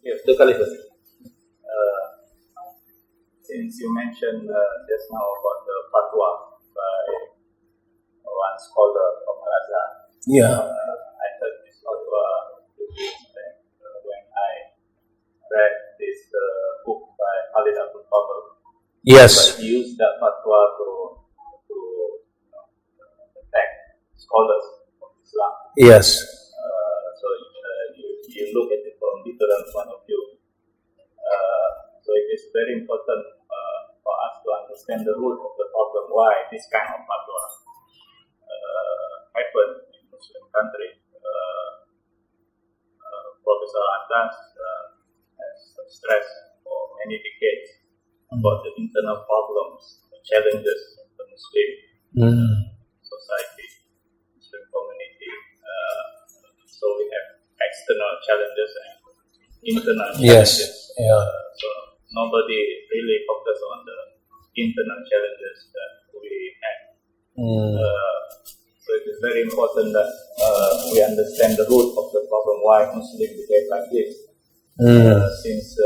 Yes, the Caliphate. Since you mentioned just now about the fatwa by one scholar from Al-Azhar, I heard this fatwa when I read this book by Khalid Abdul Fadl. Yes. But he used that fatwa to attack scholars of Islam. Yes. So you look at it from different point of view. So it is very important for us to understand the root of the problem, why this kind of fatwa happened in Muslim country. Professor Atas has stressed for many decades about the internal problems, the challenges of the Muslim society, Muslim community. So we have external challenges and internal challenges. Yes. Yeah. So nobody really focus on the internal challenges that we have. So it is very important that we understand the root of the problem, why Muslims behave like this. Since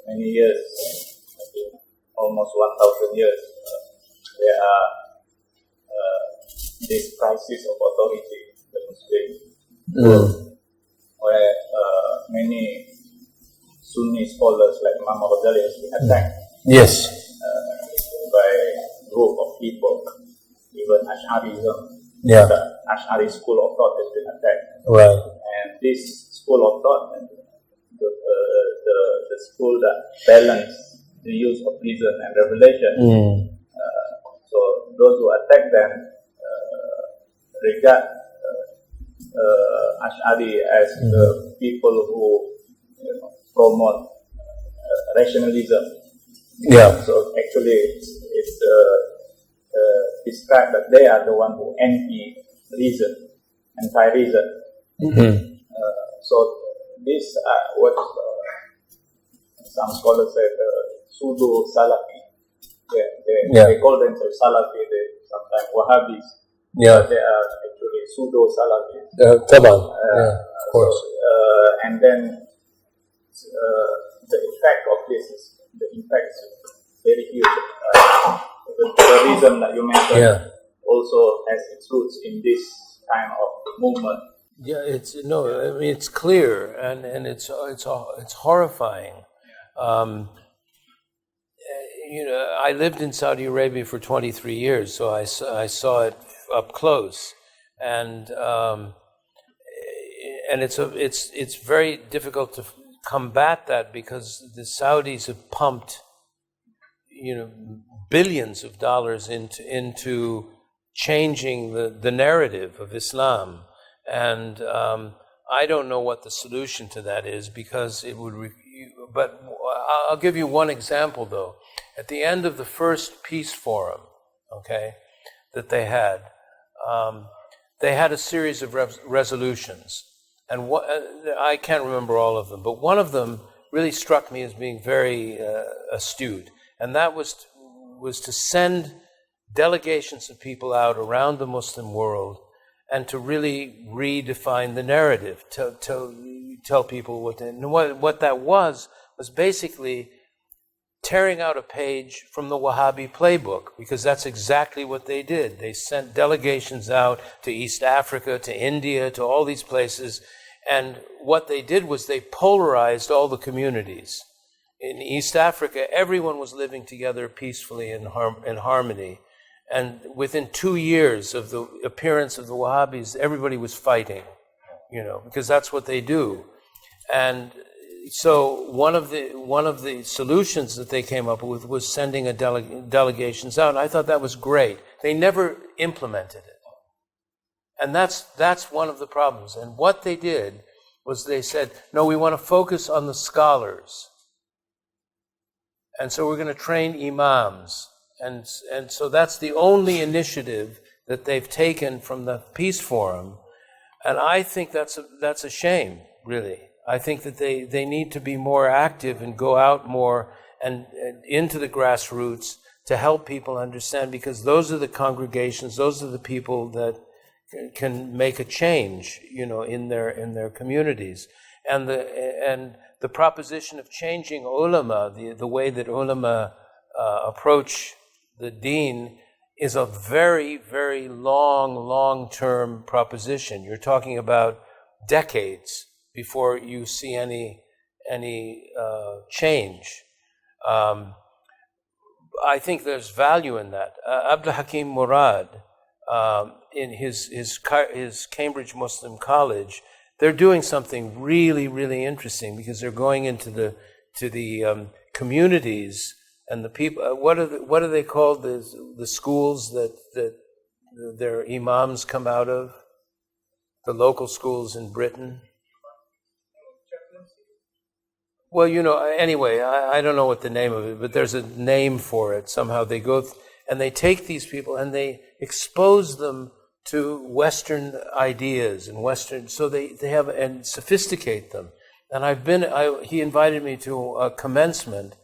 many years, I think almost 1,000 years, there are this crisis of authority in the Muslim world, where many Sunni scholars like Imam Ghazali has been attacked. Yes. By a group of people, even Ash'arism. Yeah. The Ash'ari school of thought has been attacked. Right. And this school of thought, the school that balance the use of reason and revelation. So those who attack them regard Ash'ari as the people who promote rationalism. Yeah. So actually, it's described that they are the one who anti-reason. So this what some scholars say pseudo Salafi. They call themselves Salafi. They sometimes Wahhabis. Yeah. But they are actually pseudo Salafis. Of course. So, and then the effect of this is very huge. The reason that you mentioned also has its roots in this kind of movement. Yeah, it's clear and it's horrifying. I lived in Saudi Arabia for 23 years, so I saw it up close, and it's very difficult to combat that because the Saudis have pumped, billions of dollars into changing the narrative of Islam, and I don't know what the solution to that is because it would. But I'll give you one example though. At the end of the first peace forum, that they had a series of resolutions, and I can't remember all of them, but one of them really struck me as being very astute, and that was to send delegations of people out around the Muslim world and to really redefine the narrative, to tell people what that was basically tearing out a page from the Wahhabi playbook, because that's exactly what they did. They sent delegations out to East Africa, to India, to all these places, and what they did was they polarized all the communities. In East Africa, everyone was living together peacefully in harmony. And within 2 years of the appearance of the Wahhabis, everybody was fighting, because that's what they do. And so one of the solutions that they came up with was sending delegations out. And I thought that was great. They never implemented it. And that's one of the problems. And what they did was they said, no, we want to focus on the scholars. And so we're going to train imams. And so that's the only initiative that they've taken from the Peace Forum. And I think that's a shame, really. I think that they need to be more active and go out more and into the grassroots to help people understand, because those are the congregations, those are the people that can make a change, in their communities. And the proposition of changing ulama, the way that ulama approach the deen, is a very, very long-term proposition. You're talking about decades before you see any change. I think there's value in that. Abdul Hakim Murad, in his Cambridge Muslim College, they're doing something really, really interesting, because they're going into the communities and the people. What are they called? The schools that their imams come out of, the local schools in Britain. Well, anyway, I don't know what the name of it, but there's a name for it. Somehow they go and they take these people and they expose them to Western ideas and Western, so they have, and sophisticate them. And he invited me to a commencement,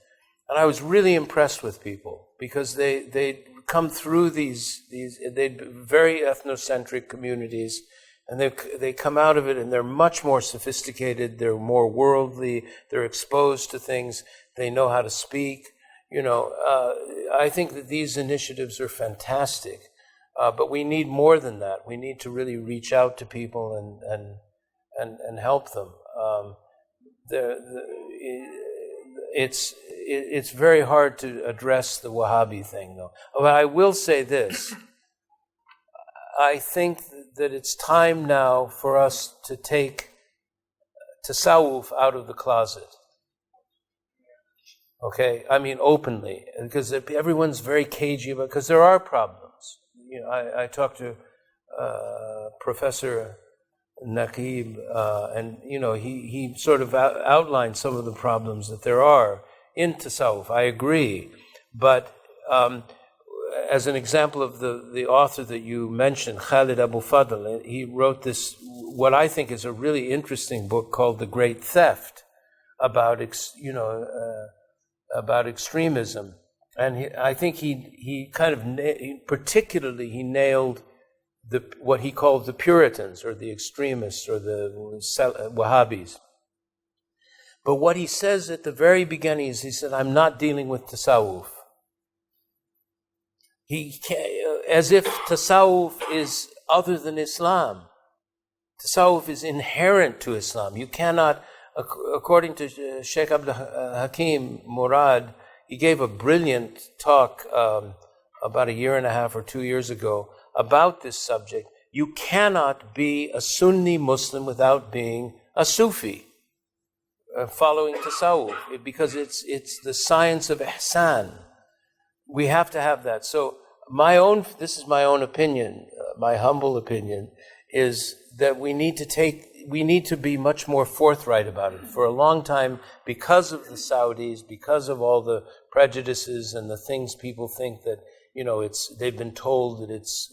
and I was really impressed with people, because they come through these very ethnocentric communities, and they come out of it, and they're much more sophisticated, they're more worldly, they're exposed to things, they know how to speak. I think that these initiatives are fantastic, but we need more than that. We need to really reach out to people and help them. It's very hard to address the Wahhabi thing, though. But I will say this. I think that it's time now for us to take tasawwuf out of the closet. Okay? I mean, openly. Because everyone's very cagey about it, because there are problems. I talked to Professor Naqib, and he sort of outlined some of the problems that there are in tasawwuf. I agree, but as an example of the author that you mentioned, Khalid Abu Fadl, he wrote this, what I think is a really interesting book called The Great Theft, about extremism, and I think he kind of particularly he nailed what he called the Puritans, or the extremists, or the Wahhabis. But what he says at the very beginning is, he said, I'm not dealing with tasawwuf. As if tasawwuf is other than Islam. Tasawwuf is inherent to Islam. You cannot, according to Sheikh Abdul Hakim Murad, he gave a brilliant talk about 1.5 years or 2 years ago about this subject. You cannot be a Sunni Muslim without being a Sufi, following tasawwuf, because it's the science of ihsan. We have to have that. So this is my own opinion, my humble opinion, is that we need to be much more forthright about it. For a long time, because of the Saudis, because of all the prejudices and the things people think that, they've been told that it's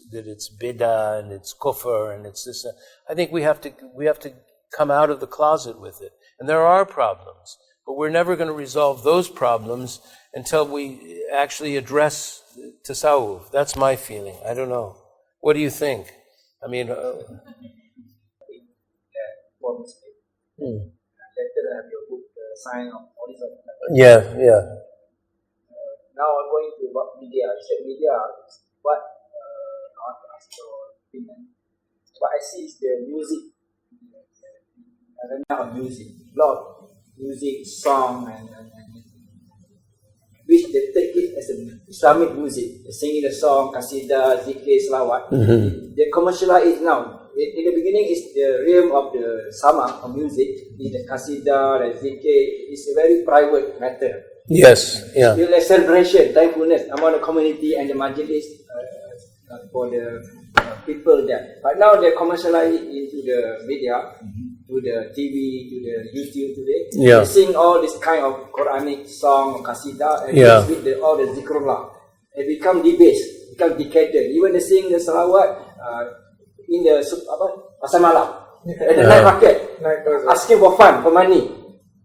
bid'ah and it's kufr and it's this. I think we have to come out of the closet with it. And there are problems, but we're never going to resolve those problems until we actually address tasawwuf. That's my feeling. I don't know. What do you think? I mean, Later have your book, The Sign of Horizon. Yeah. Now I'm going to what media. You said media is what I want to ask your opinion. What I see is the music. Arena of music, a lot of music, song, and which they take it as an Islamic music, singing the song, qasidah, zikr, salawat. Mm-hmm. They commercialize it now. In the beginning, it's the realm of the sama of music. In the qasidah, the zikr, it's a very private matter. Yes, yeah. Still a celebration, thankfulness among the community and the majlis for the people there. But now they commercialize it into the media. Mm-hmm. To the TV, to the YouTube today, they sing all this kind of Quranic song, qasidah, and with all the zikrullah. It become debased, become decadent. Even they sing the salawat in the pasar malam, at the night market, asking for fun, for money.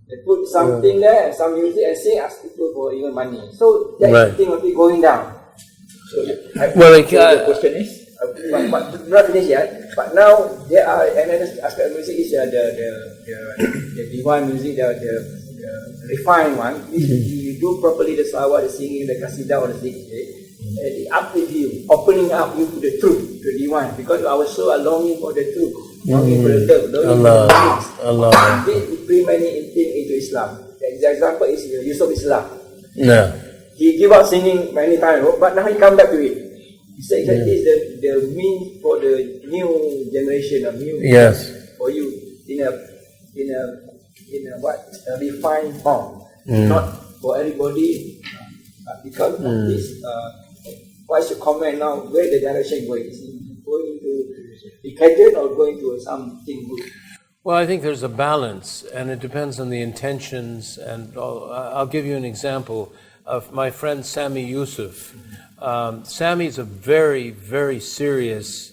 They put something there, some music, and sing, ask people for even money. So that thing will be going down. So, well, the question is. but not finished yet. But now there are another aspect of music is the divine music, the refined one. You do properly the salawat, the singing, the qasidah or the zikr. It uplift you, opening up you to the truth, to the divine. Because our soul are longing for the truth, longing for the love, longing for the things. Allah. They bring many things into Islam. The example is Yusuf Islam. Yeah. He give up singing many times, but now he come back to it. He said that is the means for the new generation, of new for you in a refined form, not for everybody. Because of this, what's your comment now? Where the direction going? Is it going to decadent or going to something good? Well, I think there's a balance, and it depends on the intentions. And I'll give you an example of my friend Sami Yusuf. Sami's a very, very serious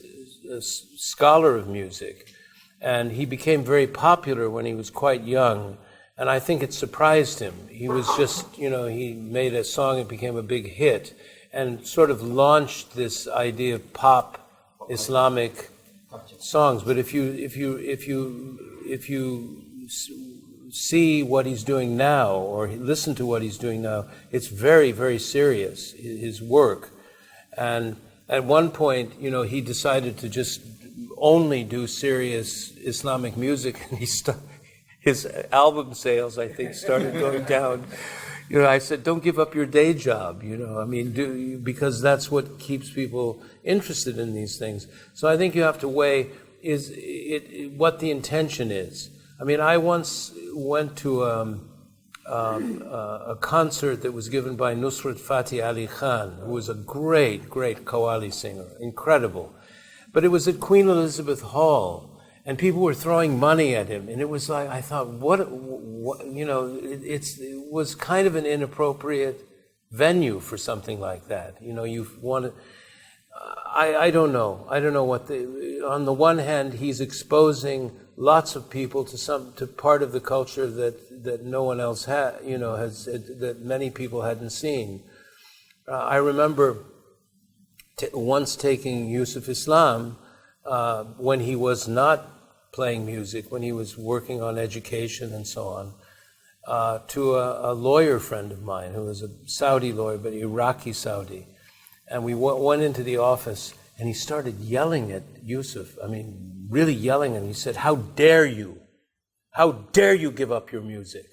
scholar of music, and he became very popular when he was quite young, and I think it surprised him. He was just, he made a song, it became a big hit, and sort of launched this idea of pop Islamic songs. But if you see what he's doing now, or listen to what he's doing now, it's very, very serious, his work. And at one point, he decided to just only do serious Islamic music, and his album sales, I think, started going down. I said, don't give up your day job, because that's what keeps people interested in these things. So I think you have to weigh what the intention is. I once went to a concert that was given by Nusrat Fateh Ali Khan, who was a great, great Qawwali singer, incredible. But it was at Queen Elizabeth Hall, and people were throwing money at him, and it was like, I thought, it was kind of an inappropriate venue for something like that. I don't know. I don't know on the one hand, he's exposing lots of people to part of the culture that no one else that many people hadn't seen. I remember once taking Yusuf Islam when he was not playing music, when he was working on education and so on, to a lawyer friend of mine who was a Saudi lawyer, but Iraqi Saudi. And we went into the office, and he started yelling at Yusuf. Really yelling, and he said, "How dare you? How dare you give up your music?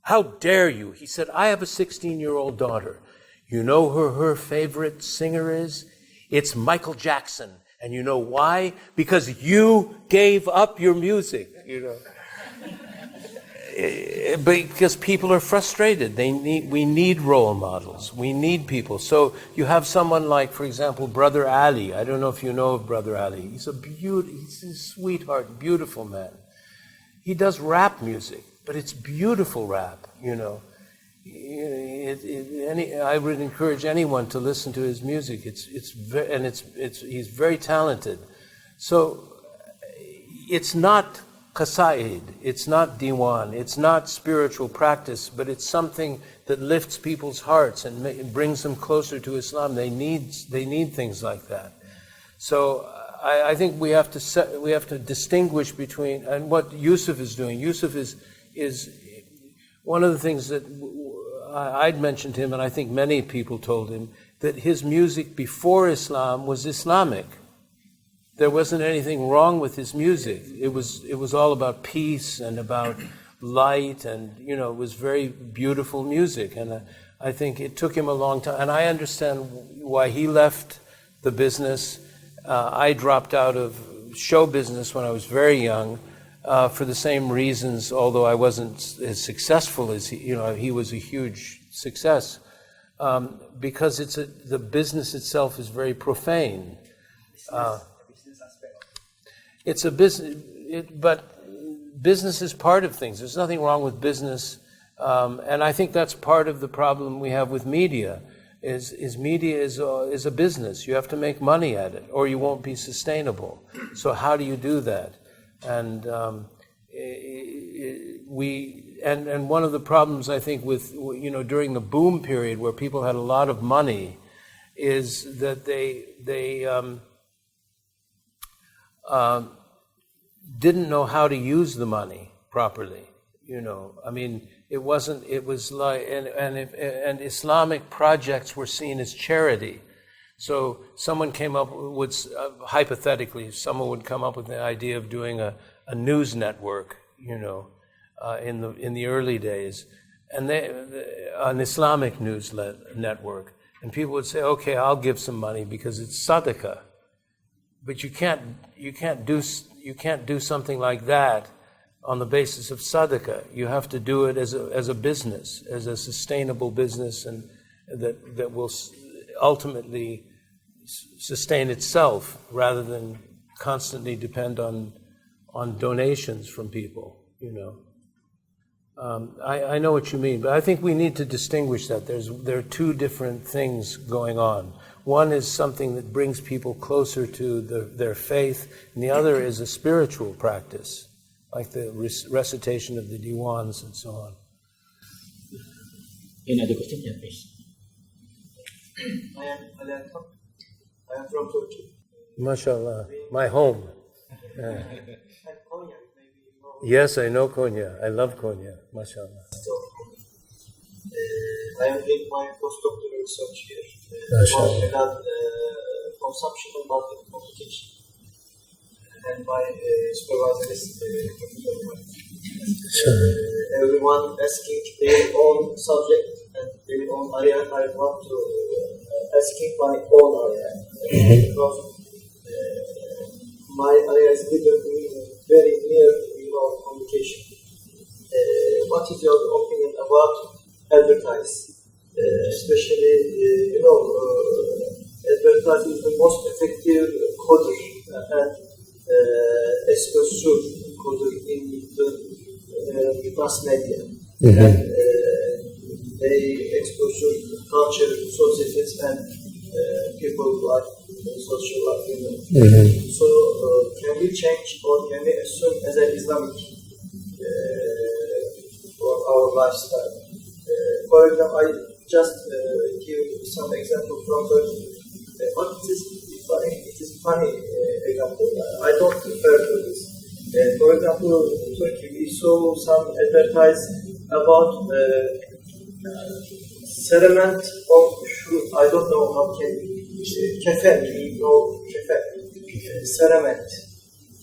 How dare you?" He said, "I have a 16-year-old daughter. You know who her favorite singer is? It's Michael Jackson. And you know why? Because you gave up your music, Because people are frustrated. We need role models. We need people. So you have someone like, for example, Brother Ali. I don't know if you know of Brother Ali. He's he's a sweetheart, beautiful man. He does rap music, but it's beautiful rap, I would encourage anyone to listen to his music. He's very talented. So it's not qasaid, it's not diwan, it's not spiritual practice, but it's something that lifts people's hearts and brings them closer to Islam. They need things like that. So I think we have to distinguish between, and what Yusuf is doing. Yusuf is one of the things that I'd mentioned to him, and I think many people told him, that his music before Islam was Islamic. There wasn't anything wrong with his music. It was all about peace and about light, and it was very beautiful music. And I think it took him a long time. And I understand why he left the business. I dropped out of show business when I was very young for the same reasons. Although I wasn't as successful as he was a huge success because the business itself is very profane. It's a business, but business is part of things. There's nothing wrong with business, and I think that's part of the problem we have with media. Is media is a business. You have to make money at it, or you won't be sustainable. So how do you do that? And and one of the problems I think with during the boom period where people had a lot of money, is that they didn't know how to use the money properly. I mean, it was like, and Islamic projects were seen as charity. So someone came up with, hypothetically, someone would come up with the idea of doing a news network, in the early days, and an Islamic news network, and people would say, okay, I'll give some money because it's sadaqah, but you can't do something like that on the basis of sadaqah. You have to do it as a business, as a sustainable business, and that will ultimately sustain itself rather than constantly depend on donations from people. I know what you mean, but I think we need to distinguish that. There are two different things going on. One is something that brings people closer to their faith, and the other is a spiritual practice, like the recitation of the diwans and so on. Any other question? Yeah, please. I am from Turkey. MashaAllah, my home. Yeah. And Konya, maybe more. Yes, I know Konya. I love Konya, MashaAllah. So, I am doing my postdoctoral research here on consumption and market communication. And my supervisor is everyone asking their own subject and their own area. I want to asking my own area because my area is very near communication. What is your opinion about advertising? Especially, advertising is the most effective coder and exposure coder in the mass media. And they expose culture, societies, and people like social life. So, can we change or can we assume as an Islamic for our lifestyle? For example, I just give some example from Turkey. But it is funny example. I don't refer to this. For example, in Turkey, we saw some advertise about ceramic of shoe. I don't know how can kefen. We know kefen. Ceramic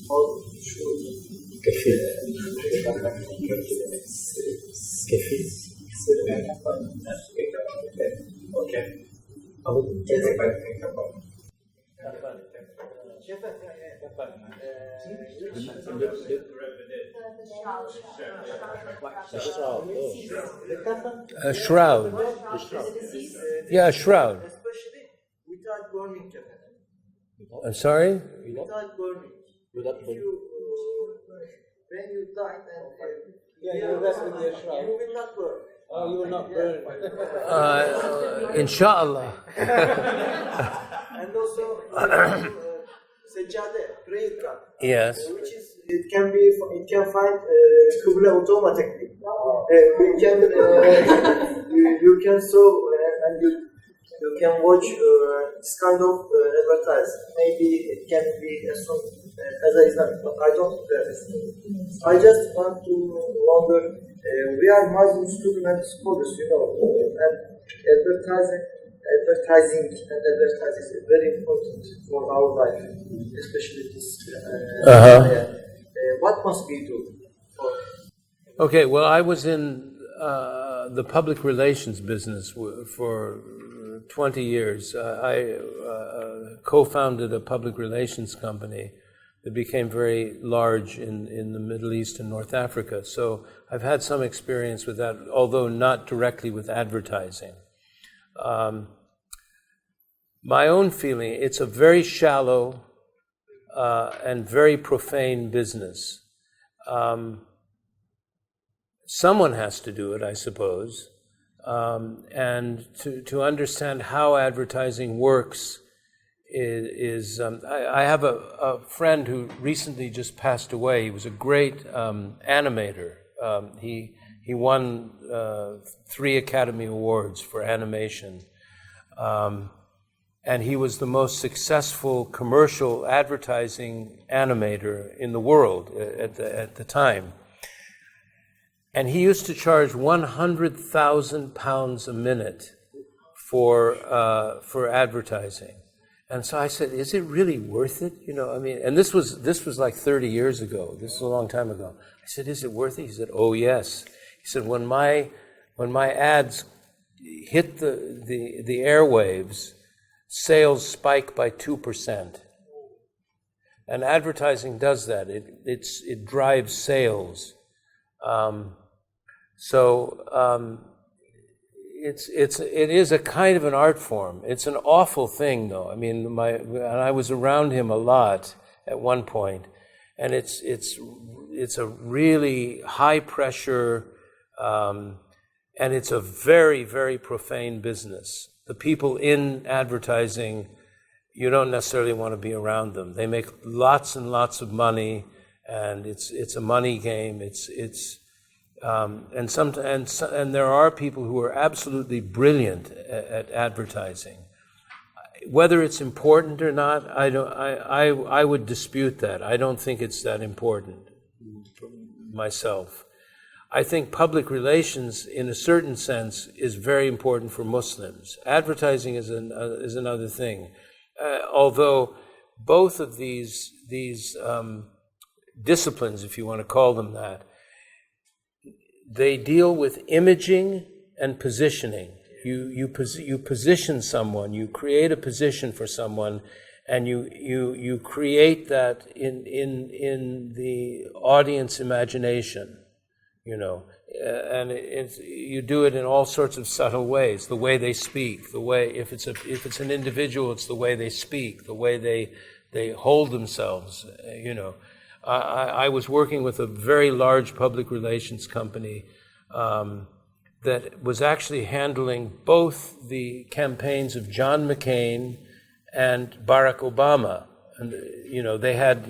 of shoe. Okay. A shroud. Yeah, a shroud. Especially without burning kefen. I'm sorry? Without burning. Without If you, when you die and you rest with your shroud. you will not burn. Oh, you will not burn. Inshallah. And also, sejade, prayer card. Yes. Which is it can find Qibla automatically. You can show and you can watch this kind of advertise. Maybe it can be assumed as an Islamic, but I don't do this. I just want to wonder. We are Muslim students, scholars, and advertising is very important for our life, especially this. What must we do? Okay, well, I was in the public relations business for 20 years. I co-founded a public relations company that became very large in the Middle East and North Africa. So I've had some experience with that, although not directly with advertising. My own feeling, it's a very shallow and very profane business. Someone has to do it, I suppose. And to understand how advertising works is I have a friend who recently just passed away. He was a great animator. He won 3 Academy Awards for animation. and he was the most successful commercial advertising animator in the world at the time. And he used to charge £100,000 a minute for advertising. And so I said, is it really worth it? And this was like 30 years ago. This is a long time ago. I said, is it worth it? He said, oh yes. He said, when my ads hit the airwaves, sales spike by 2%. And advertising does that. It drives sales. It is a kind of an art form. It's an awful thing, though. And I was around him a lot at one point, and it's a really high pressure, and it's a very, very profane business. The people in advertising, you don't necessarily want to be around them. They make lots and lots of money, and it's a money game. And there are people who are absolutely brilliant at advertising. Whether it's important or not, I would dispute that. I don't think it's that important myself. I think public relations, in a certain sense, is very important for Muslims. Advertising is another thing. Although both of these disciplines, if you want to call them that, they deal with imaging and positioning. You position someone, you create a position for someone, and you create that in the audience imagination, and you do it in all sorts of subtle ways. The way they speak, the way if it's an individual, it's the way they speak, the way they hold themselves, I was working with a very large public relations company that was actually handling both the campaigns of John McCain and Barack Obama. And, they had,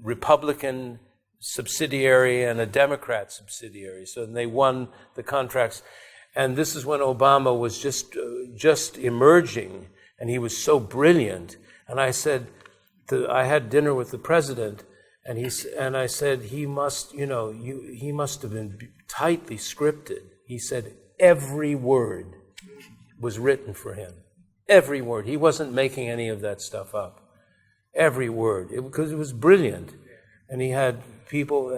Republican subsidiary and a Democrat subsidiary. So they won the contracts. And this is when Obama was just emerging, and he was so brilliant. And I said, I had dinner with the president, and I said, he must have been tightly scripted. He said every word was written for him. Every word. He wasn't making any of that stuff up. Every word, because it was brilliant. And he had people,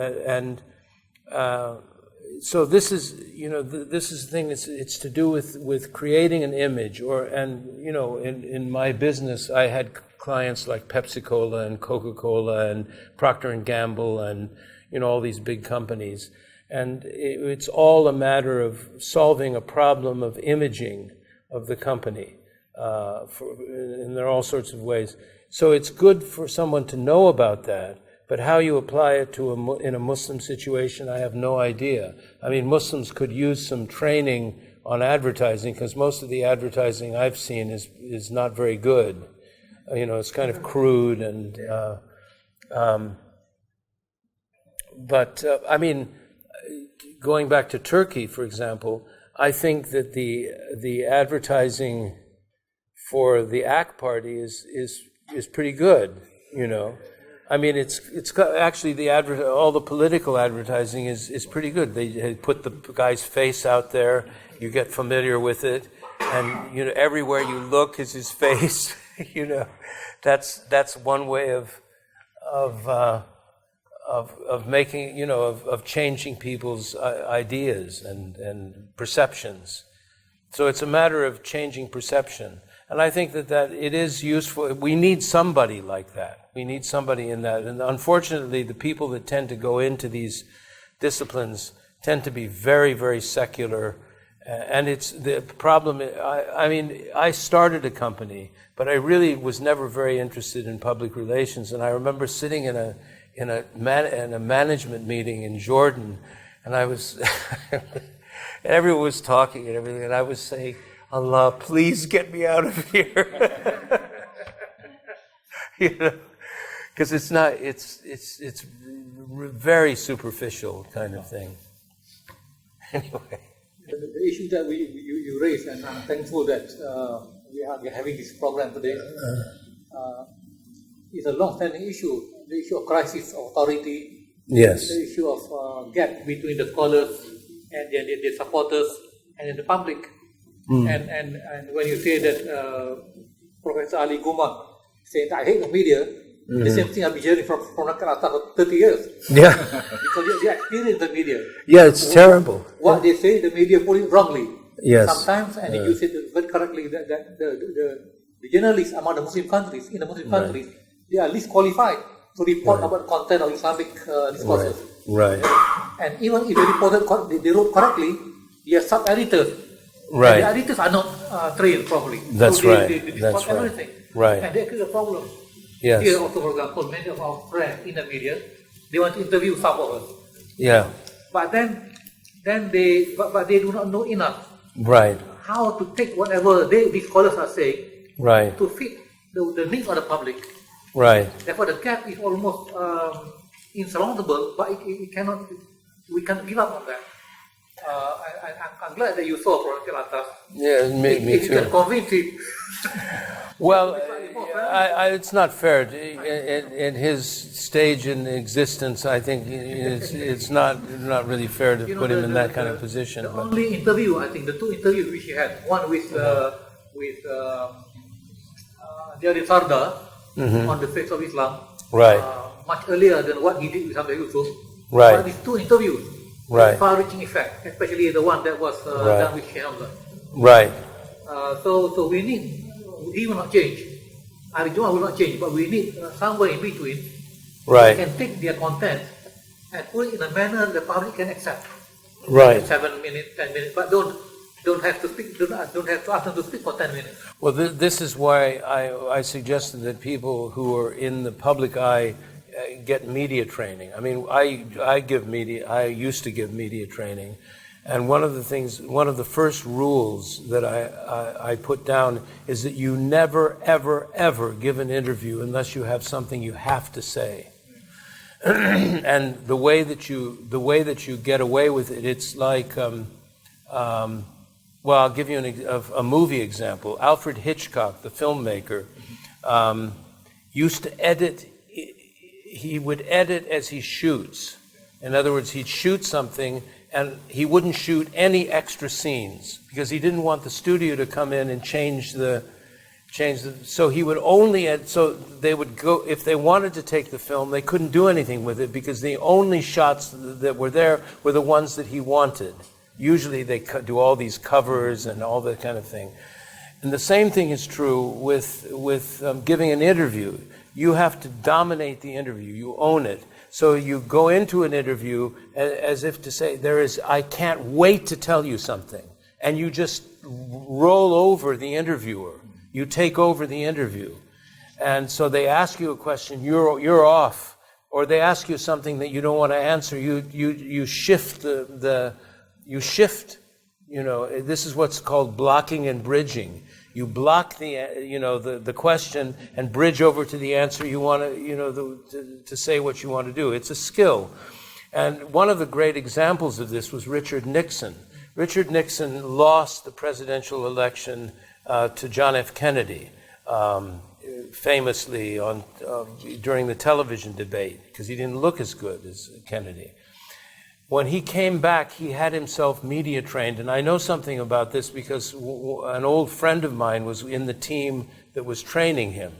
so this is the thing. It's to do with creating an image, in my business, I had clients like Pepsi-Cola and Coca-Cola and Procter & Gamble and all these big companies, and it's all a matter of solving a problem of imaging of the company, and there are all sorts of ways. So it's good for someone to know about that, but how you apply it in a Muslim situation, I have no idea. Muslims could use some training on advertising, because most of the advertising I've seen is not very good. It's kind of crude and, going back to Turkey, for example, I think that the advertising for the AK party is pretty good. It's actually all the political advertising is pretty good. They put the guy's face out there. You get familiar with it, and everywhere you look is his face. That's one way of making of changing people's ideas and perceptions. So it's a matter of changing perception, and I think that it is useful. We need somebody like that. We need somebody in that, and unfortunately, the people that tend to go into these disciplines tend to be very, very secular. And it's the problem. I started a company, but I really was never very interested in public relations. And I remember sitting in a management meeting in Jordan, and I was everyone was talking and everything, and I was saying, "Allah, please get me out of here," because it's not. It's very superficial kind of thing. Anyway. The issue that you raised, and I'm thankful that we are having this program today. It's a long-standing issue, the issue of crisis of authority, Yes. the issue of gap between the scholars and their supporters and the public. And when you say that Professor Ali Guma saying I hate the media, the same thing I've been hearing from Nakata for 30 years. Yeah. Because they experience the media. Yeah, it's terrible. What they say, the media put it wrongly. Yes. Sometimes, and they use it very correctly, that the journalists among the Muslim countries, in the Muslim countries, they are least qualified to report about content of Islamic discourses. Right. And even if they reported, they wrote correctly, they are sub-editors. Right. And the editors are not trained properly. That's so right. They report everything. Right. And they create a problem. Yes. Here also, for example, many of our friends in the media, they want to interview some of us. Yeah. But then they do not know enough. Right. How to take whatever these scholars are saying Right. to fit the needs of the public. Right. Therefore, the gap is almost insurmountable, but it cannot. We cannot give up on that. I'm glad that you saw Professor Atas. Yeah, me If you too. can convince it. Well, it's not fair. In his stage in existence, I think it's not really fair to put him in that kind of position. The only interview, I think, the two interviews which he had, one with Jalan Sarda on the faith of Islam, Right. Much earlier than what he did with Hamza Yusuf. Right. But these two interviews, Right. far-reaching effect, especially the one that was done with Sheikh Hamza. Right. So we need, he will not change. Ali Juma will not change, but we need somewhere in between. Right. Who can take their content and put it in a manner the public can accept. Right. 7 minutes, 10 minutes, but don't have to speak. Don't have to ask them to speak for 10 minutes. Well, this is why I suggested that people who are in the public eye get media training. I mean, I used to give media training, and one of the first rules that I put down is that you never, ever, ever give an interview unless you have something you have to say. And the way that you get away with it, it's like, well, I'll give you a movie example. Alfred Hitchcock, the filmmaker, used to edit. He would edit as he shoots. In other words, he'd shoot something and he wouldn't shoot any extra scenes because he didn't want the studio to come in and change the. So he would only add. So they would go if they wanted to take the film, they couldn't do anything with it because the only shots that were there were the ones that he wanted. Usually they do all these covers and all that kind of thing. And the same thing is true with giving an interview. You have to dominate the interview. You own it. So you go into an interview as if to say, I can't wait to tell you something. And you just roll over the interviewer. You take over the interview. And so they ask you a question, you're off. Or they ask you something that you don't want to answer. You shift you shift. This is what's called blocking and bridging. You block the question and bridge over to the answer you want to say what you want to do. It's a skill. And one of the great examples of this was Richard Nixon. Richard Nixon lost the presidential election to John F. Kennedy, famously during the television debate, because he didn't look as good as Kennedy. When he came back, he had himself media trained, and I know something about this because an old friend of mine was in the team that was training him.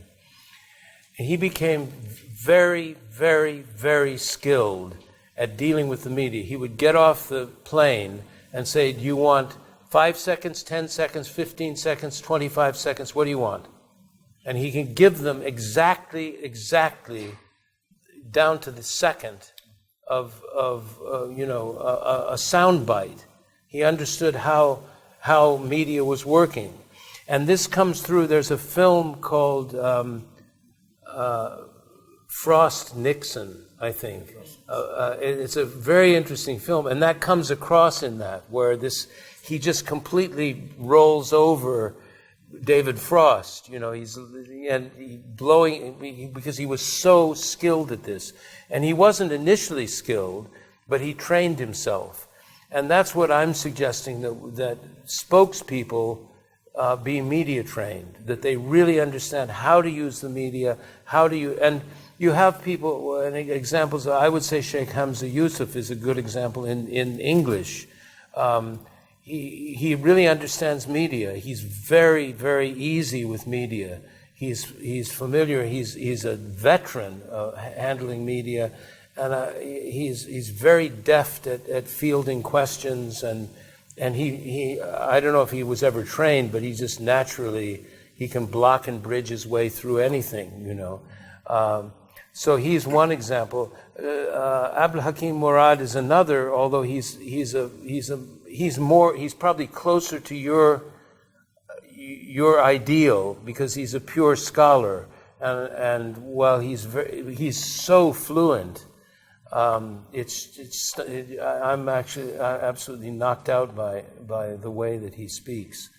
And he became very, very, very skilled at dealing with the media. He would get off the plane and say, do you want 5 seconds, 10 seconds, 15 seconds, 25 seconds, what do you want? And he can give them exactly, down to the second, of a sound bite. He understood how media was working. And this comes through, there's a film called Frost Nixon, I think. It's a very interesting film, and that comes across in that, where he just completely rolls over David Frost, he's blowing because he was so skilled at this. And he wasn't initially skilled, but he trained himself. And that's what I'm suggesting, that spokespeople be media trained, that they really understand how to use the media, and you have people, and examples, I would say Sheikh Hamza Yusuf is a good example in English. He really understands media. He's very, very easy with media. He's familiar, he's a veteran handling media, and he's very deft at fielding questions, and he I don't know if he was ever trained, but he just naturally, he can block and bridge his way through anything, you know. So he's one example. Abdul Hakim Murad is another, although he's probably closer to your ideal, because he's a pure scholar, and while he's so fluent, I'm absolutely knocked out by the way that he speaks.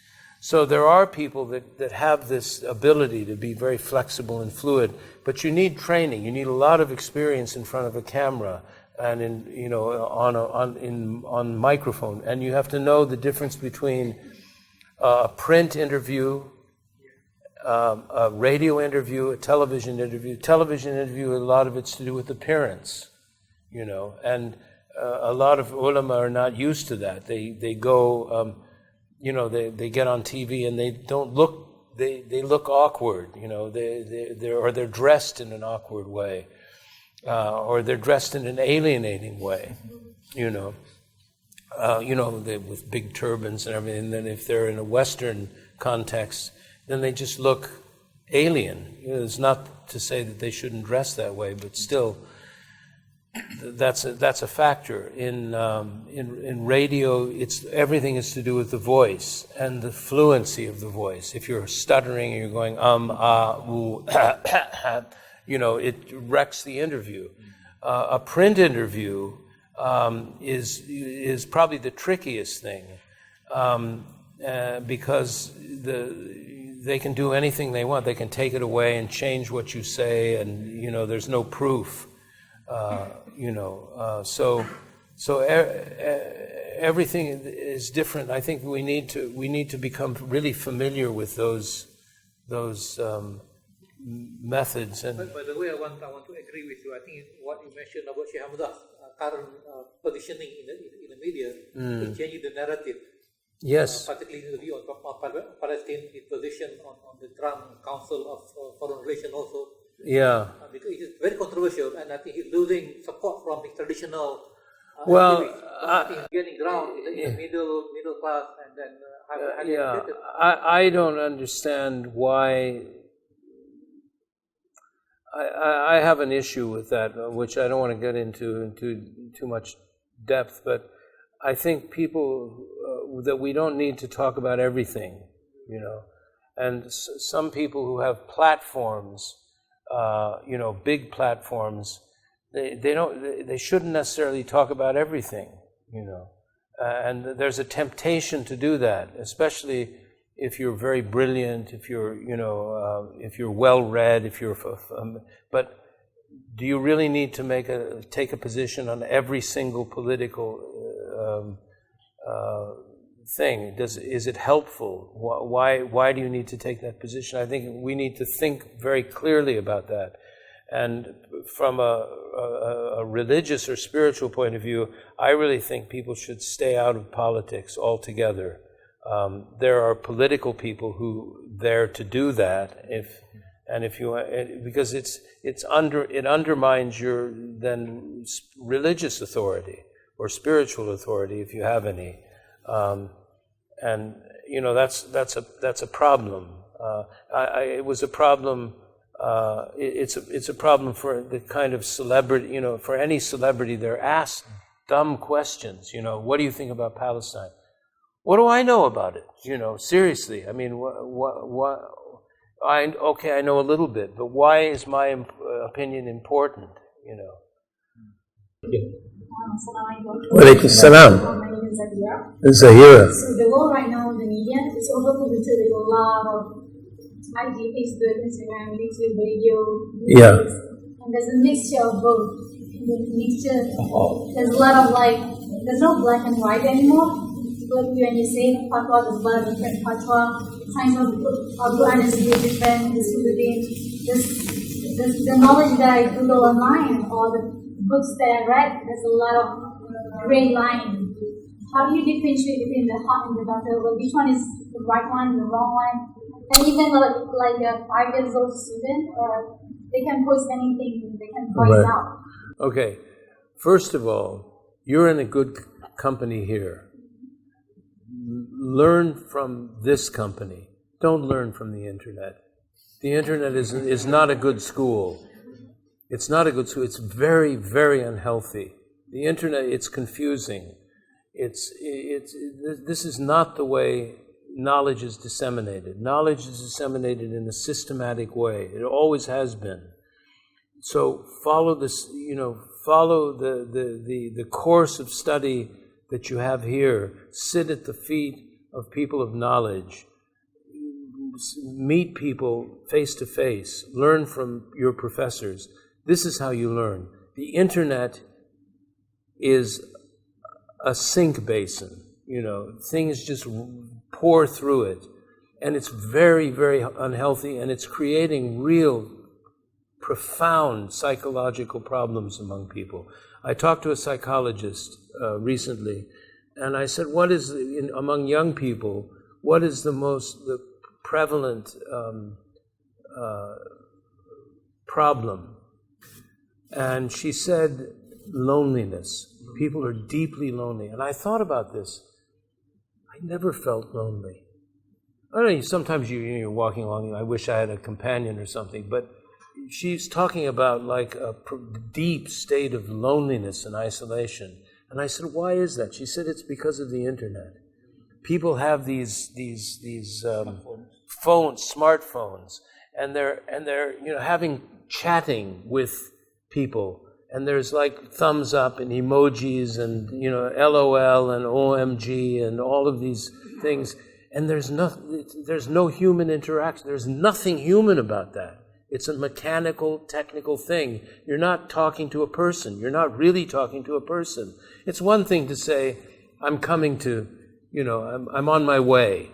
So there are people that have this ability to be very flexible and fluid, but you need training. You need a lot of experience in front of a camera and on microphone, and you have to know the difference between a print interview, a radio interview, a television interview. Television interview, a lot of it's to do with appearance, you know, and a lot of ulama are not used to that. They go, they get on TV and they don't look. They look awkward, you know. They're dressed in an awkward way, or they're dressed in an alienating way, you know. With big turbans and everything. And then if they're in a Western context, then they just look alien. You know, it's not to say that they shouldn't dress that way, but still, that's a factor. In radio, everything is to do with the voice and the fluency of the voice. If you're stuttering and you're going ooh, it wrecks the interview. A print interview is probably the trickiest thing, because they can do anything they want. They can take it away and change what you say, and there's no proof. Everything is different. I think we need to become really familiar with those methods. And by the way, I want to agree with you. I think what you mentioned about Sheikh Hamza's current positioning in the media is changing the narrative. Yes. Particularly in the view of Palestine, its position on the Trump Council of Foreign Relations also. Yeah. Because it is very controversial, and I think he's losing support from his traditional activists. I think he's gaining ground in the middle class, and then I don't understand why. I have an issue with that, which I don't want to get into too much depth, but I think people that we don't need to talk about everything, and some people who have platforms, big platforms, they shouldn't necessarily talk about everything, and there's a temptation to do that, especially if you're very brilliant, if you're well read, but do you really need to take a position on every single political thing? Is it helpful? Why do you need to take that position? I think we need to think very clearly about that. And from a religious or spiritual point of view, I really think people should stay out of politics altogether. There are political people who there to do that, because it undermines your then religious authority or spiritual authority if you have any, that's a problem. It was a problem. It's a problem for the kind of celebrity. For any celebrity, they're asked dumb questions. What do you think about Palestine? What do I know about it? Seriously. I mean, I know a little bit, but why is my opinion important? Walaikum salam. My name is Zahira. Zahira. So the world right now, the media is overpolluted with a lot of IG, Facebook, Instagram, YouTube, radio, movies, and there's a mixture of both. There's a lot of there's no black and white anymore. Like when you say fatwa, there's a lot of different fatwa. science of Quran is really different. The knowledge that I Google online or the books that I read, there's a lot of gray line. How do you differentiate between the hot and the doctor? Well, which one is the right one, the wrong one? And even like a 5 years old student, they can post anything, they can voice out. Okay, first of all, you're in a good company here. Learn from this company. Don't learn from the internet. The internet is not a good school. It's not a good school. It's very, very unhealthy. The internet, it's confusing. This is not the way knowledge is disseminated. Knowledge is disseminated in a systematic way. It always has been. So follow this, follow the course of study that you have here. Sit at the feet of people of knowledge. Meet people face to face. Learn from your professors. This is how you learn. The internet is a sink basin. Things just pour through it. And it's very, very unhealthy, and it's creating real profound psychological problems among people. I talked to a psychologist recently, and I said, what is, among young people, what is the prevalent problem? And she said, loneliness. People are deeply lonely. And I thought about this. I never felt lonely. I don't know, sometimes you're walking along, I wish I had a companion or something, but she's talking about like a deep state of loneliness and isolation. And I said, why is that? She said, it's because of the internet. People have these smartphones, and they're chatting with people. And there's like thumbs up and emojis and, LOL and OMG and all of these things. And there's no human interaction. There's nothing human about that. It's a mechanical, technical thing. You're not talking to a person. You're not really talking to a person. It's one thing to say, I'm coming to, I'm on my way.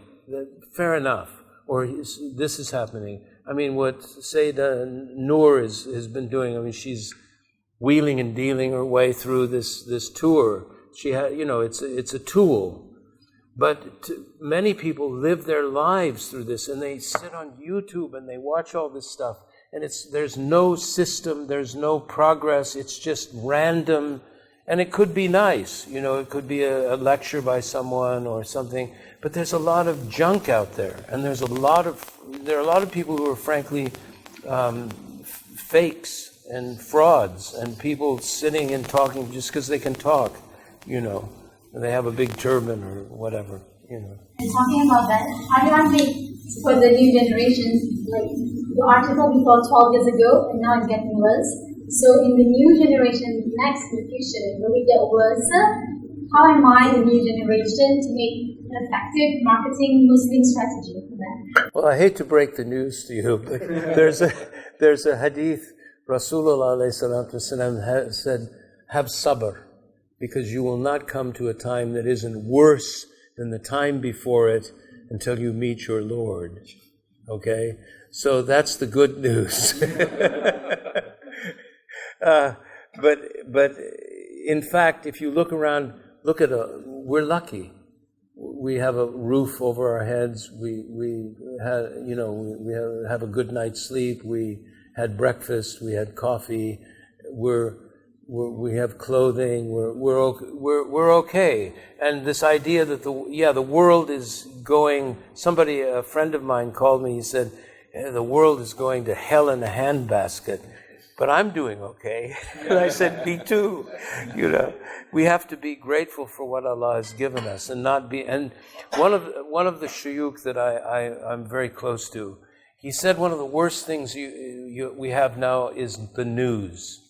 Fair enough. Or this is happening. I mean, what Sayyidah Noor has been doing, she's wheeling and dealing her way through this tour. She had, it's a tool. But many people live their lives through this, and they sit on YouTube and they watch all this stuff. And there's no system, there's no progress. It's just random, and it could be nice. It could be a lecture by someone or something. But there's a lot of junk out there, and there are a lot of people who are frankly fakes and frauds, and people sitting and talking just because they can talk, and they have a big turban or whatever, And talking about that, how do you think for the new generations, like the article before 12 years ago, and now it's getting worse. So in the new generation, next in the future, will it get worse? How am I, the new generation, to make an effective marketing Muslim strategy for that? Well, I hate to break the news to you, but there's a hadith. Rasulullah ﷺ said, have sabr, because you will not come to a time that isn't worse than the time before it until you meet your Lord. Okay? So that's the good news. But in fact, if you look around, we're lucky. We have a roof over our heads. We have a good night's sleep. We had breakfast, we had coffee, we have clothing, we're okay. And this idea that the world is going, a friend of mine called me, he said, the world is going to hell in a handbasket, but I'm doing okay. And I said, me too. We have to be grateful for what Allah has given us and not be, and one of the shuyukh that I'm very close to, he said one of the worst things we have now is the news.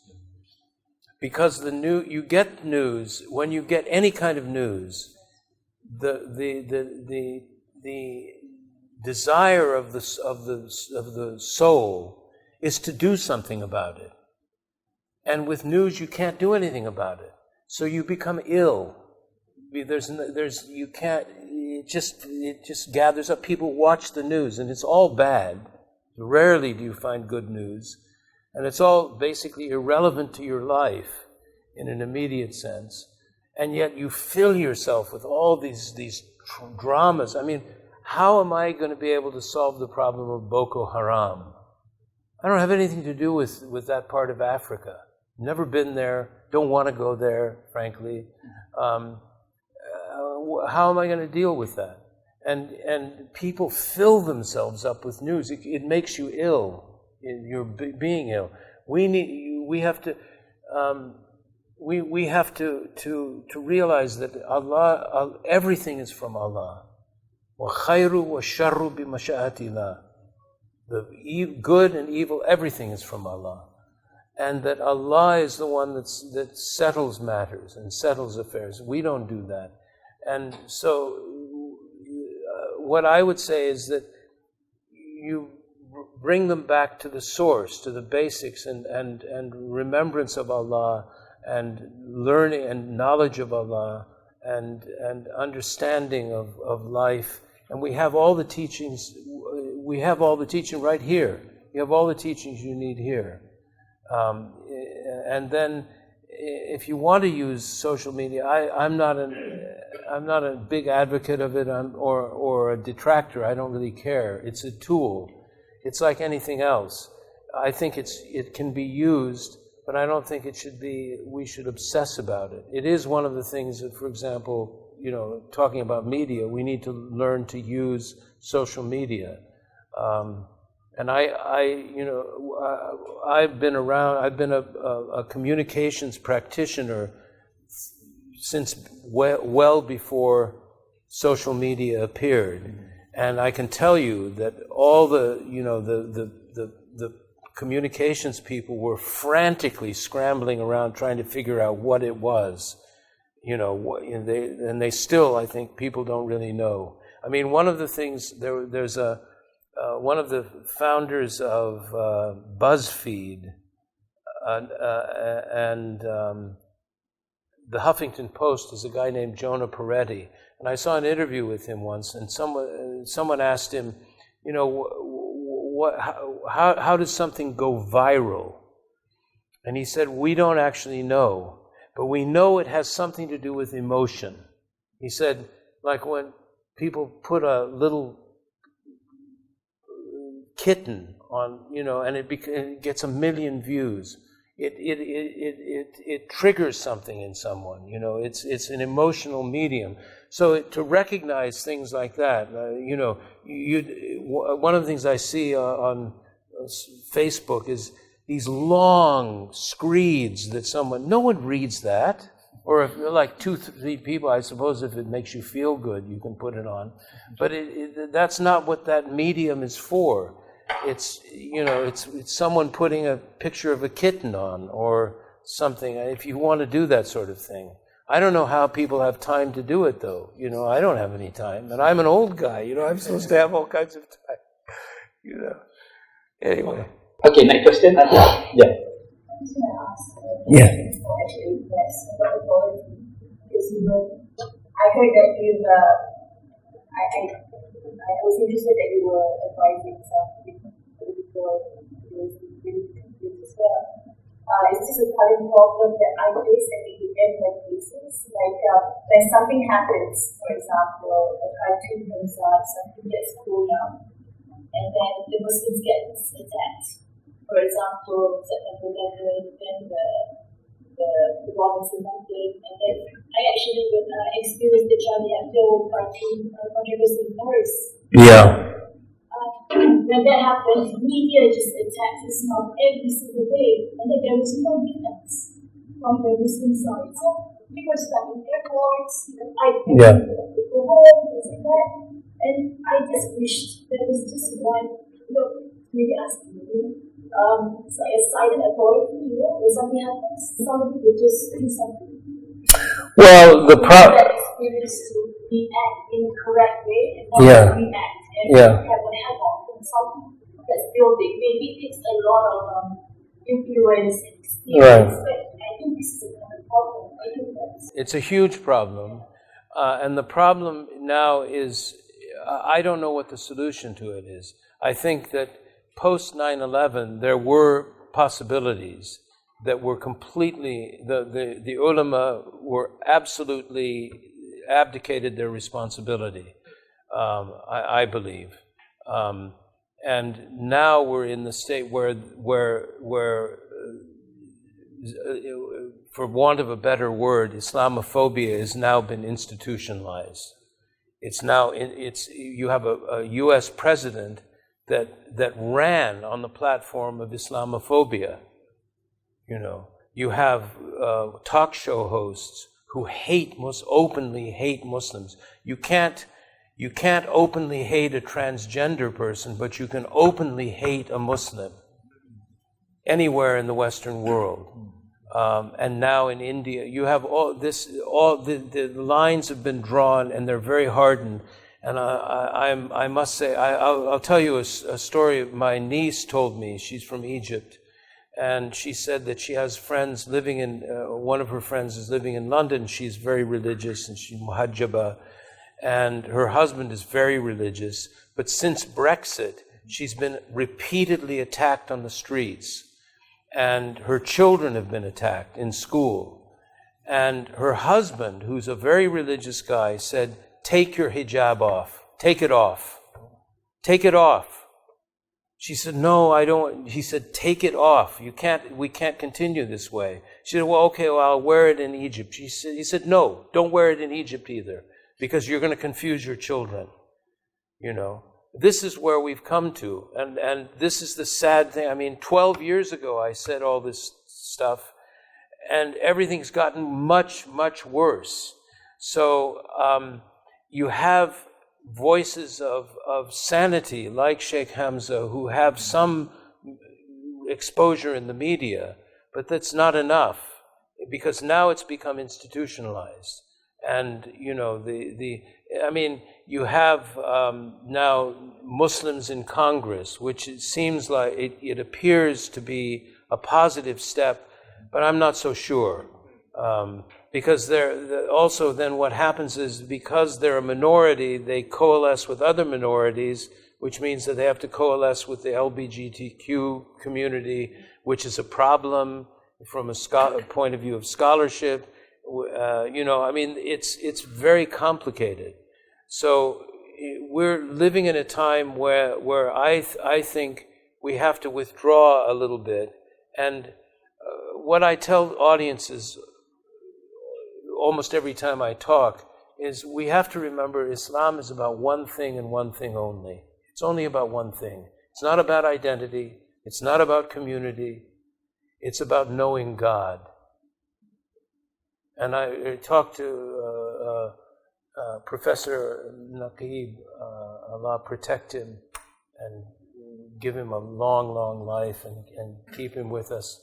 Because you get news, when you get any kind of news, the desire of the soul is to do something about it. And with news you can't do anything about it. So you become ill. just gathers up. People watch the news, and it's all bad. Rarely do you find good news, and it's all basically irrelevant to your life in an immediate sense. And yet you fill yourself with all these dramas. I mean, how am I going to be able to solve the problem of Boko Haram? I don't have anything to do with that part of Africa. Never been there. Don't want to go there, frankly. How am I going to deal with that? And people fill themselves up with news. It makes you ill. You're being ill. We have to realize that Allah, everything is from Allah. وَخَيْرُ وَالشَّرُّ بِمَشَاءَةِ اللَّهِ. The good and evil, everything is from Allah. And that Allah is the one that settles matters and settles affairs. We don't do that. And so what I would say is that you bring them back to the source, to the basics, and remembrance of Allah, and learning and knowledge of Allah, and understanding of life. And we have all the teachings. We have all the teaching right here. You have all the teachings you need here. And then, if you want to use social media, I'm not a big advocate of it, or a detractor. I don't really care. It's a tool. It's like anything else. I think it can be used, but I don't think we should obsess about it. It is one of the things that, for example, talking about media, we need to learn to use social media. And I've been around. I've been a communications practitioner since well before social media appeared, and I can tell you that all the communications people were frantically scrambling around trying to figure out what it was. And they still, I think, people don't really know. I mean, one of the things there's one of the founders of BuzzFeed and the Huffington Post is a guy named Jonah Peretti. And I saw an interview with him once, and someone asked him, how does something go viral? And he said, we don't actually know, but we know it has something to do with emotion. He said, like when people put a little kitten on, and it gets 1 million views. It triggers something in someone. It's an emotional medium. So to recognize things like that, one of the things I see on Facebook is these long screeds that no one reads that. Or if like 2-3 people, I suppose if it makes you feel good, you can put it on. But that's not what that medium is for. It's someone putting a picture of a kitten on or something, if you want to do that sort of thing. I don't know how people have time to do it, though. I don't have any time. And I'm an old guy, I'm supposed to have all kinds of time. Anyway. Okay, next question. Yeah. Yeah. Actually, yes, about the quality. Because I heard that I was interested that you were advising some political leaders as well. It's just a current problem that I face every cases. Like when something happens, for example, a cartoon comes out, something gets pulled out, and then the Muslims get attacked. For example, September 11, then the bombings in London, and then I actually experienced the Charlie Hebdo cartoon controversy in Paris. Yeah. When that happened, media just attacks Islam every single day, and then there was no defense from the Muslim side. So people stuck in airports, I go home, things like that, and I just wished there was just one, maybe asking you. So a silent authority, when something happens, somebody will just do something. Well, that experience to react in the correct way and not react and have a havoc on something that's building. Maybe it's a lot of influence and experience, but I think this is a kind of problem. I think that's It's a huge problem. And the problem now is, I don't know what the solution to it is. I think that post 9/11, there were possibilities that were completely, the ulama were absolutely abdicated their responsibility, I believe. And now we're in the state where for want of a better word, Islamophobia has now been institutionalized. It's now, you have a U.S. president that ran on the platform of Islamophobia. You know, you have talk show hosts who openly hate Muslims. You can't openly hate a transgender person, but you can openly hate a Muslim anywhere in the Western world. And now in India, you have the lines have been drawn, and they're very hardened. And I must say, I'll tell you a story my niece told me. She's from Egypt. And she said that she has friends living in, one of her friends is living in London. She's very religious, and she's muhajjaba. And her husband is very religious. But since Brexit, she's been repeatedly attacked on the streets. And her children have been attacked in school. And her husband, who's a very religious guy, said, "Take your hijab off. Take it off. Take it off." She said, "No, I don't." He said, "Take it off. We can't continue this way." She said, "Well, okay, well, I'll wear it in Egypt." He said, "No, don't wear it in Egypt either, because you're going to confuse your children." You know, this is where we've come to. And this is the sad thing. I mean, 12 years ago, I said all this stuff, and everything's gotten much, much worse. So you have voices of sanity like Sheikh Hamza who have some exposure in the media, but that's not enough, because now it's become institutionalized. And you know, I mean, you have now Muslims in Congress, which it seems like it appears to be a positive step, but I'm not so sure. Because also then what happens is, because they're a minority, they coalesce with other minorities, which means that they have to coalesce with the LGBTQ community, which is a problem from a point of view of scholarship. You know, I mean, it's very complicated. So we're living in a time where I think we have to withdraw a little bit. And what I tell audiences almost every time I talk is, we have to remember Islam is about one thing and one thing only. It's only about one thing. It's not about identity. It's not about community. It's about knowing God. And I talked to Professor Naqib, Allah protect him and give him a long, long life and keep him with us.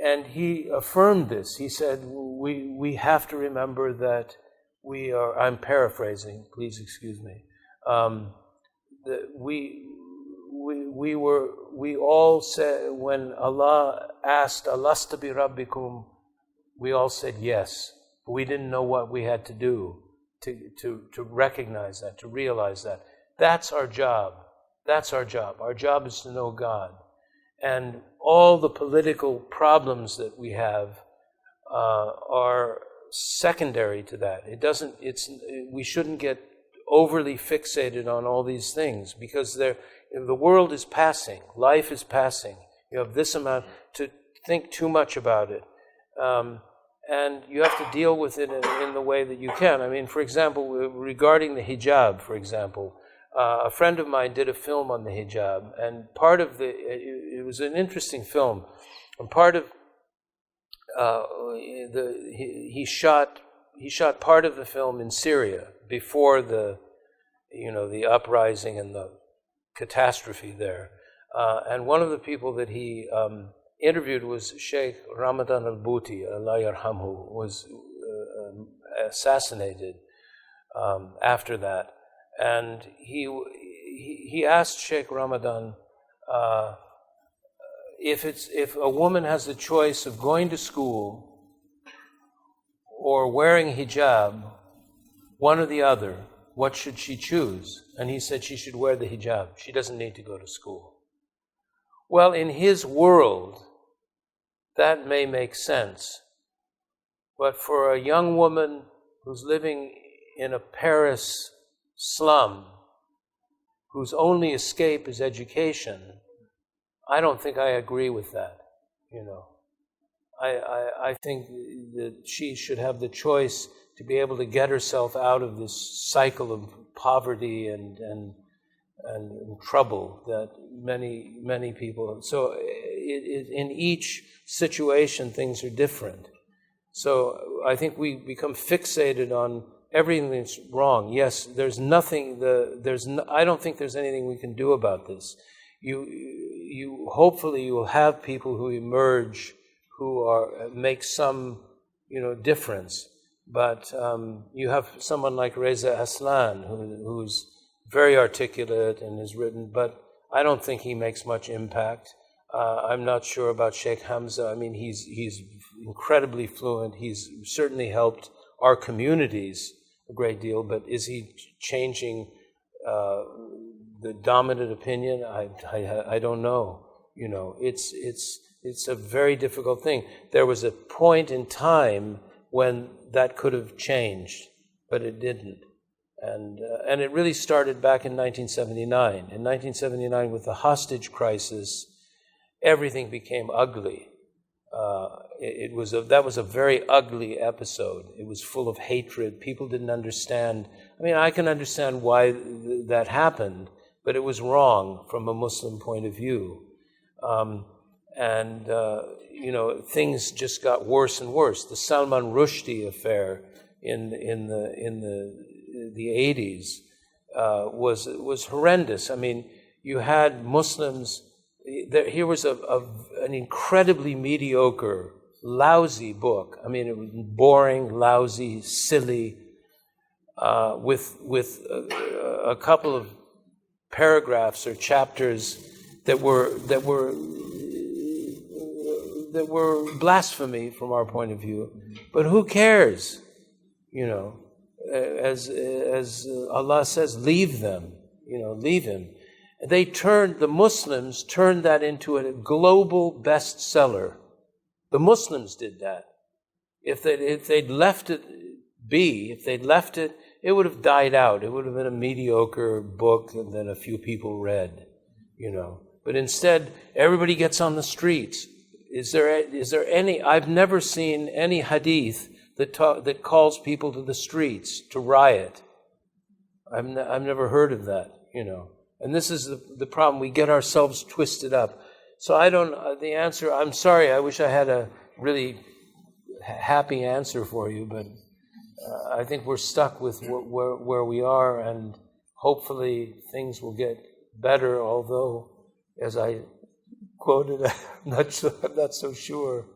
And he affirmed this. He said, we have to remember that we are, I'm paraphrasing, please excuse me, that we all said, when Allah asked, "Alasta bi Rabbikum," we all said yes. But we didn't know what we had to do to recognize that, to realize that. That's our job. That's our job. Our job is to know God. And all the political problems that we have are secondary to that. We shouldn't get overly fixated on all these things, because the world is passing, life is passing. You have this amount to think too much about it. And you have to deal with it in the way that you can. I mean, for example, regarding the hijab, for example, a friend of mine did a film on the hijab, and part of it was an interesting film. And part of he shot part of the film in Syria before the uprising and the catastrophe there. And one of the people that he interviewed was Sheikh Ramadan al-Bouti, Allah yarhamhu, was assassinated after that. And he asked Sheikh Ramadan if a woman has the choice of going to school or wearing hijab, one or the other, what should she choose? And he said she should wear the hijab. She doesn't need to go to school. Well, in his world, that may make sense. But for a young woman who's living in a Paris slum, whose only escape is education, I don't think I agree with that, you know. I think that she should have the choice to be able to get herself out of this cycle of poverty and trouble that many people. So in each situation, things are different. So I think we become fixated on everything that's wrong. Yes, there's nothing. I don't think there's anything we can do about this. You hopefully you will have people who emerge who make some difference. But you have someone like Reza Aslan who's very articulate and has written, but I don't think he makes much impact. I'm not sure about Sheikh Hamza. I mean, he's incredibly fluent. He's certainly helped our communities a great deal, but is he changing the dominant opinion? I don't know. You know, it's a very difficult thing. There was a point in time when that could have changed, but it didn't. And it really started back in 1979. In 1979, with the hostage crisis, everything became ugly. That was a very ugly episode. It was full of hatred. People didn't understand. I mean, I can understand why that happened, but it was wrong from a Muslim point of view. Things just got worse and worse. The Salman Rushdie affair in the 80s was horrendous. I mean, you had Muslims. Here was an incredibly mediocre, lousy book. I mean, it was boring, lousy, silly, with a couple of paragraphs or chapters that were blasphemy from our point of view. But who cares? You know, as Allah says, leave them. You know, leave him. The Muslims turned that into a global bestseller. The Muslims did that. If they'd left it be, it would have died out. It would have been a mediocre book and then a few people read, you know. But instead, everybody gets on the streets. Is there any? I've never seen any hadith that calls people to the streets to riot. I've never heard of that, you know. And this is the problem. We get ourselves twisted up. So the answer, I'm sorry, I wish I had a really happy answer for you, but I think we're stuck with where we are, and hopefully things will get better, although, as I quoted, I'm not so sure.